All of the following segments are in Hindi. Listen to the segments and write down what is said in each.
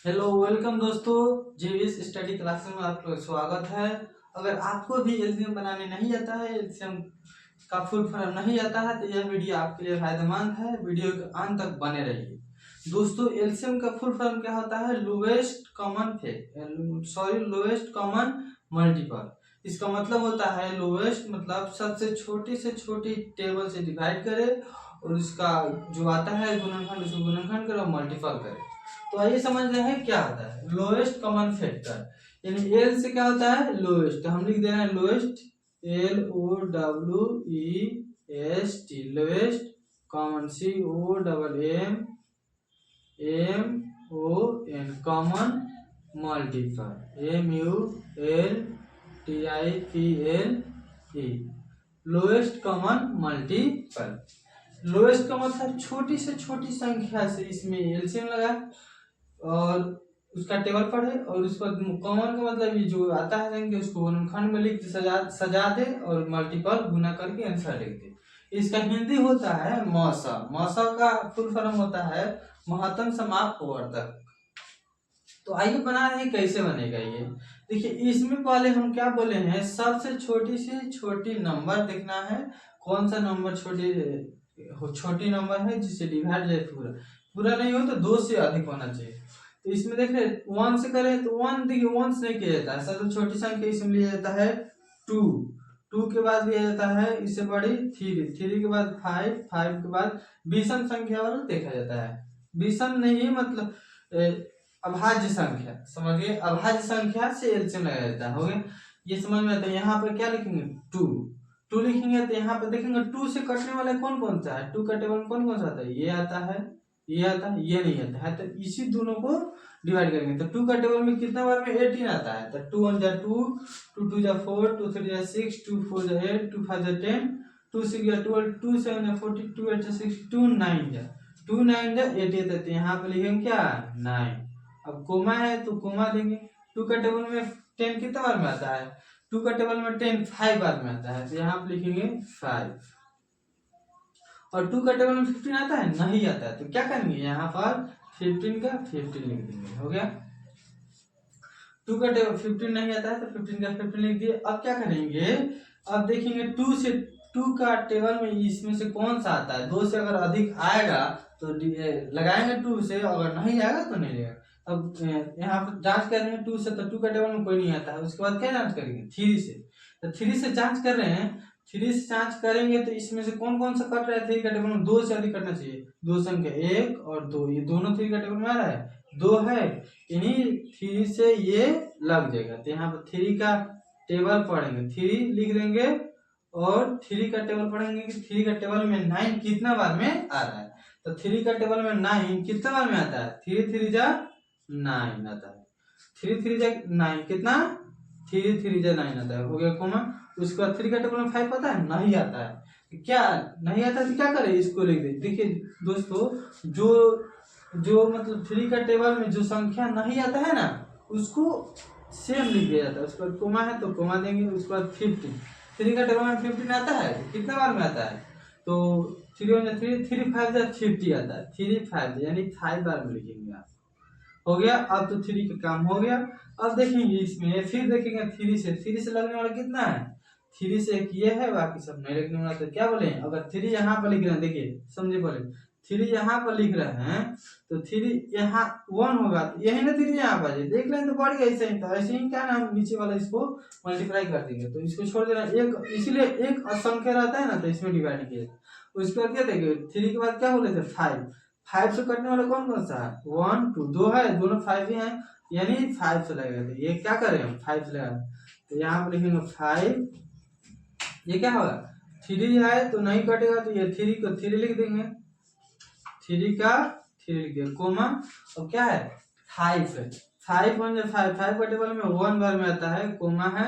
हेलो वेलकम दोस्तों, जेवीएस स्टडी क्लास में आपका स्वागत है। अगर आपको भी एलसीएम बनाने नहीं आता है, एलसीएम का फुल फॉर्म नहीं आता है, तो यह वीडियो आपके लिए फायदेमंद है। वीडियो के अंत तक बने रहिए। दोस्तों, एलसीएम का फुल फॉर्म क्या होता है? Lowest common multiple. इसका मतलब होता है लोएस्ट मतलब सबसे छोटी से छोटी टेबल से डिवाइड करे और इसका जो आता है गुणनखंड, उसको गुणनखंड करे और मल्टीपल करे। तो आइए समझ रहे हैं क्या होता है लोएस्ट कॉमन फैक्टर। यानी एल से क्या होता है? लोएस्ट। तो हम लिख दे रहे हैं lowest, LOWEST, lowest common COMMON, common multiple MULTIPLE, lowest common multiple. Lowest का मतलब छोटी से छोटी संख्या से इसमें एलसीएम लगा और उसका टेबल पढ़े, और उसका कॉमन का मतलब ये जो आता है संख्या उसको गुणनखंड में लिख सजा दे और मल्टीपल गुना करके आंसर लिख दे। इसका हिंदी होता है मौसा। मौसा का फुल फॉर्म होता है महत्तम समापवर्तक। तो आइए बना रहे हैं, कैसे बनेगा ये देखिए। इसमें पहले हम क्या बोले हैं, सबसे छोटी से छोटी नंबर देखना है। कौन सा नंबर छोटी नंबर है जिससे डिवाइड जाए पूरा पूरा नहीं हो तो 2 से अधिक होना चाहिए। तो इसमें देख रहे 1 से करें तो 1, देखिए 1 से नहीं किया जाता है। सबसे छोटी संख्या इसमें लिया जाता है 2, 2 के बाद लिया जाता है इससे बड़ी 3, 3 के बाद 5, 5 के बाद विषम संख्या वाला देखा जाता है। विषम नहीं मतलब अभाज्य संख्या, समझिए अभाज्य संख्या से एलसीएम लगाया जाता है। हो गया, ये समझ में आता है। यहाँ पर क्या लिखेंगे? 2 लिखेंगे तो यहाँ पर देखेंगे 2 से कटने वाला कौन कौन सा है? 2 का टेबल में कौन कौन सा आता है? ये आता है, ये आता है, ये नहीं आता है। तो इसी दोनों को डिवाइड करेंगे तो 2 का टेबल में कितना बार में 18 आता है। तो 2 1 जा 2, 2 2 जा 4, 2 3 जा 6, 2 4 जा 8, 2 5 जा 10, 2 6 जा 12, 2 7 जा 40, 2 8 जा 60, 2 9 जा 88 तक। यहाँ पे लिखेंगे क्या? 9। अब कोमा है तो कोमा देंगे। 2 का टेबल में 10 कितना बार में आता है? 2 का टेबल में 10 5 बार में आता है, तो यहाँ पे लिखेंगे 5। और 2 का टेबल में 15 आता है? नहीं आता है, तो क्या करेंगे यहाँ पर 15 का 15 लिख देंगे। हो गया, 2 का टेबल 15 नहीं आता है तो 15 का 15 लिख दिए। अब क्या करेंगे, अब देखेंगे 2 का टेबल में इसमें से कौन सा आता है। 2 से अगर अधिक आएगा तो लगाएंगे 2 से, अगर नहीं आएगा तो नहीं लगेगा। अब यहाँ पर जांच कर रहे हैं 2 से, तो 2 का टेबल में कोई नहीं आता है। उसके बाद क्या जांच करेंगे? 3 से। तो 3 से जांच कर रहे हैं, 3 से जांच करेंगे तो इसमें से कौन कौन सा कट रहा है? 3 का टेबल में 2 से अधिक कटना चाहिए। 2 संख्या 1 और 2, ये दोनों 3 का टेबल में आ रहा है, 2 है, इन्हीं 3 से ये लग जाएगा। तो यहाँ पर 3 का टेबल पढ़ेंगे, 3 लिख देंगे और 3 का टेबल पढ़ेंगे कि 3 का टेबल में 9 कितना बार में आ रहा है। तो 3 का टेबल में 9 कितना बार में आता है? 3 3 जा 9 आता है। 3 3 जा 9 कितना? 3 3 जा 9 आता है। हो गया कोमा। उसके बाद 3 का टेबल में 5 आता है? नहीं आता है। क्या नहीं आता है तो क्या करें? इसको लिख दे। देखिए दोस्तों, जो जो मतलब 3 का टेबल में जो संख्या नहीं आता है ना, उसको सेम लिख दिया जाता है। उसके बाद कोमा है तो कोमा देंगे। उसके बाद 15, 3 का टेबल में 15 आता है तो कितना बार में आता है? तो 3 1 जा 3, 3 5 जा 50 आता है। 3 5 यानी 5 बार में लिखेंगे आप। हो गया, अब तो 3 का काम हो गया। अब देखेंगे इसमें, फिर देखेंगे 3 से लगने वाला कितना है? 3 से एक ये है, बाकी सब नहीं लगने वाला। तो क्या बोले, अगर 3 यहाँ पर लिख रहे हैं, देखिए समझे पहले 3 यहाँ पर लिख रहे हैं तो 3 यहाँ 1 होगा तो यही ना 3 यहाँ पर देख लें तो बढ़ गया। ऐसे ही तो ऐसे ही क्या ना, हम नीचे वाला इसको मल्टीप्लाई कर देंगे तो इसको छोड़ देना एक, इसलिए एक असंख्य रहता है ना तो इसमें डिवाइड किया। उसके बाद क्या देखेंगे 3 के बाद क्या बोले थे? 5। 5 से कटने वाला कौन कौन सा है? 1 2, 2 है, दोनों 5 ही हैं, यानी 5 से लगेगा। तो ये क्या करें हम? 5 से लगा तो यहाँ पर लिखेंगे 5। ये क्या होगा? 3 है तो नहीं कटेगा, तो ये 3 को 3 लिख देंगे। 3 का 3 लिख दिया कोमा। और क्या है? 5 है। 5 1 जा 5, 5 का टेबल में 1 बार में आता है, कोमा है।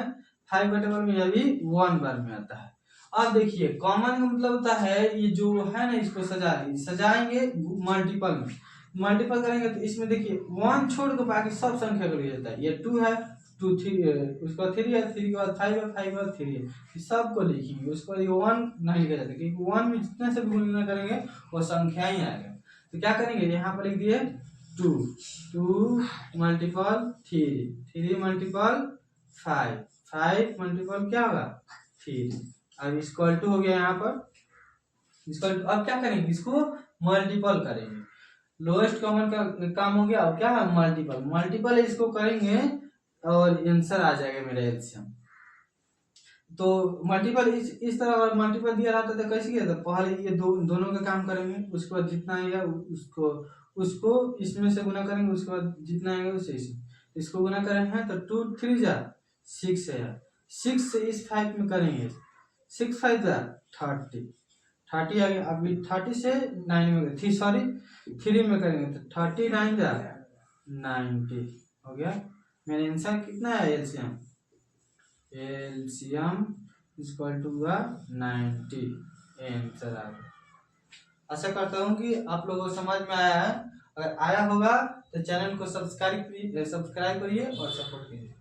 5 का टेबल में ये भी 1 बार में आता है। अब देखिए कॉमन का मतलब होता है ये जो है ना, इसको सजाएंगे मल्टीपल में। मल्टीपल करेंगे तो इसमें देखिए 1 छोड़ के बाकी सब संख्या को लिया जाता है। ये 2 है, 2 3 है, उसके बाद 3 है, 3 के बाद 5 है, 5 के बाद 3 है, सबको लिखेंगे। उसके बाद ये 1 नहीं लिखा जाता क्योंकि 1 में जितने से गुणा करेंगे वो संख्या ही आएगा। तो क्या करेंगे, यहाँ पर लिख दिए 2 2 मल्टीपल 3 3 मल्टीपल 5 5 मल्टीपल क्या होगा 3। अब इक्वल टू हो गया यहाँ पर इक्वल टू। अब क्या करेंगे इसको मल्टीपल करेंगे। लोएस्ट कॉमन का काम हो गया। अब क्या है मल्टीपल मल्टीपल इसको करेंगे और आंसर आ जाएगा मेरा एलसीएम। तो मल्टीपल इस तरह अगर मल्टीपल दिया रहता तो कैसे किया था पहले ये दोनों का काम करेंगे उसके बाद जितना आएगा उसको उसको इसमें से गुना करेंगे उसके बाद जितना आएगा उसे इसको गुना करेंगे तो 2 3 जा 6 है 6 से इस 5 में करेंगे 6 5 जा 30 30 आ गया। अभी 30 से 9 में थी सॉरी 3 में करेंगे तो 39 जा 90 हो गया। मेरा आंसर कितना है LCM LCM equal to 90 answer आ गया। आशा करता हूँ कि आप लोगों को समझ में आया है। अगर आया होगा तो चैनल को सब्सक्राइब करिए और सपोर्ट कीजिए।